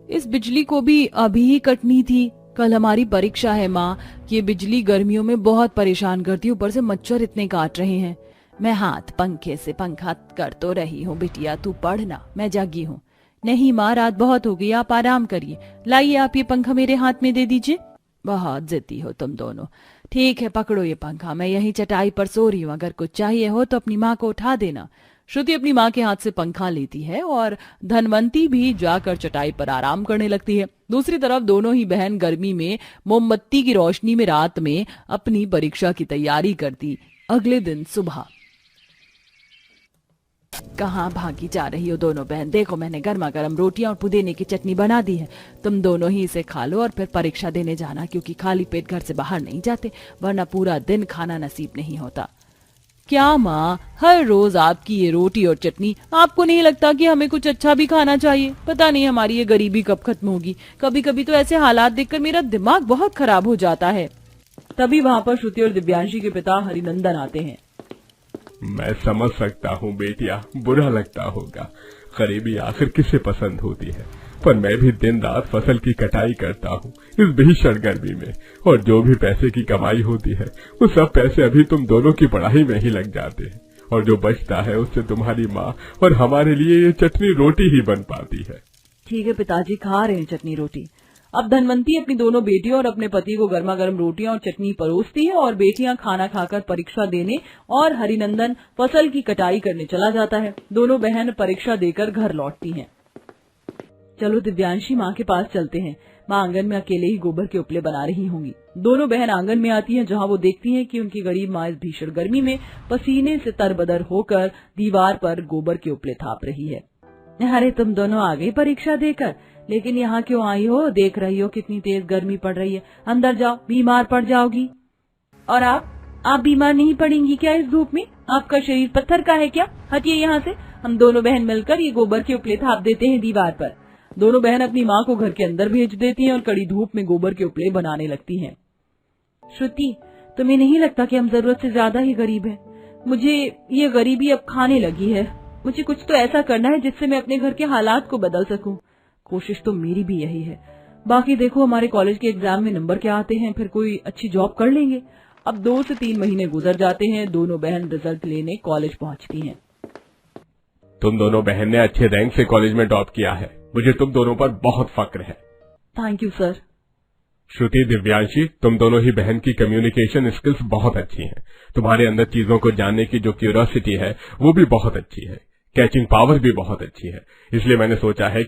इस बिजली को भी अभी ही कटनी थी। कल हमारी परीक्षा है माँ। ये बिजली गर्मियों में बहुत परेशान करती है, ऊपर से मच्छर इतने काट रहे हैं। मैं हाथ पंखे से पंखा कर तो रही हूँ बिटिया, तू पढ़ना, मैं जागी हूँ। नहीं माँ, रात बहुत हो गई, आप आराम करिए। लाइए आप ये पंखा मेरे हाथ में दे दीजिए। बहुत जिद्दी हो तुम दोनों। ठीक है, पकड़ो ये पंखा, मैं यही चटाई पर सो रही हूँ, अगर कुछ चाहिए हो तो अपनी माँ को उठा देना। श्रुति अपनी माँ के हाथ से पंखा लेती है और धनवंती भी जाकर चटाई पर आराम करने लगती है। दूसरी तरफ दोनों ही बहन गर्मी में मोमबत्ती की रोशनी में रात में अपनी परीक्षा की तैयारी करती। अगले दिन सुबह। कहाँ भागी जा रही हो दोनों बहन? देखो मैंने गर्मा गर्म रोटियां और पुदीने की चटनी बना दी है, तुम दोनों ही इसे खा लो और फिर परीक्षा देने जाना, क्योंकि खाली पेट घर से बाहर नहीं जाते, वरना पूरा दिन खाना नसीब नहीं होता। क्या माँ, हर रोज आपकी ये रोटी और चटनी, आपको नहीं लगता कि हमें कुछ अच्छा भी खाना चाहिए? पता नहीं हमारी ये गरीबी कब खत्म होगी। कभी कभी तो ऐसे हालात देखकर मेरा दिमाग बहुत खराब हो जाता है। तभी वहाँ पर श्रुति और दिव्यांशी के पिता हरिनंदन आते हैं। मैं समझ सकता हूँ बेटिया, बुरा लगता होगा। गरीबी आखिर किसे पसंद होती है, पर मैं भी दिन रात फसल की कटाई करता हूँ इस भीषण गर्मी में, और जो भी पैसे की कमाई होती है वो सब पैसे अभी तुम दोनों की पढ़ाई में ही लग जाते हैं, और जो बचता है उससे तुम्हारी माँ और हमारे लिए ये चटनी रोटी ही बन पाती है। ठीक है पिताजी, खा रहे हैं चटनी रोटी। अब धनवंती अपनी दोनों बेटियों और अपने पति को गर्मा गर्म रोटियां और चटनी परोसती है और बेटियां खाना खाकर परीक्षा देने और हरिनंदन फसल की कटाई करने चला जाता है। दोनों बहन परीक्षा देकर घर लौटती हैं। चलो दिव्यांशी माँ के पास चलते हैं। माँ आंगन में अकेले ही गोबर के उपले बना रही होंगी। दोनों बहन आंगन में आती हैं, जहाँ वो देखती हैं कि उनकी गरीब माँ इस भीषण गर्मी में पसीने से तरबदर होकर दीवार पर गोबर के उपले थाप रही है। अरे तुम दोनों आ गई परीक्षा देकर, लेकिन यहाँ क्यों आई हो? देख रही हो कितनी तेज गर्मी पड़ रही है, अंदर जाओ, बीमार पड़ जाओगी। और आप बीमार नहीं पड़ेंगी क्या इस धूप में? आपका शरीर पत्थर का है क्या? हटिए यहाँ से। हम दोनों बहन मिलकर ये गोबर के उपले थाप देते हैं दीवार पर। दोनों बहन अपनी माँ को घर के अंदर भेज देती हैं और कड़ी धूप में गोबर के उपले बनाने लगती हैं। श्रुति, तुम्हें नहीं लगता कि हम जरूरत से ज्यादा ही गरीब हैं? मुझे ये गरीबी अब खाने लगी है। मुझे कुछ तो ऐसा करना है जिससे मैं अपने घर के हालात को बदल सकूं। कोशिश तो मेरी भी यही है। बाकी देखो हमारे कॉलेज के एग्जाम में नंबर क्या आते हैं, फिर कोई अच्छी जॉब कर लेंगे। अब 2 से 3 महीने गुजर जाते हैं। दोनों बहन रिजल्ट लेने कॉलेज पहुंचती हैं। तुम दोनों बहन ने अच्छे रैंक से कॉलेज में टॉप किया है, मुझे तुम दोनों पर बहुत फक्र है। Thank you sir. Shruti, Divyanshi, तुम दोनों ही बहन की कम्युनिकेशन स्किल्स बहुत अच्छी हैं। तुम्हारे अंदर चीजों को जानने की जो क्यूरियोसिटी है वो भी बहुत अच्छी है। कैचिंग पावर भी बहुत अच्छी है। इसलिए मैंने सोचा है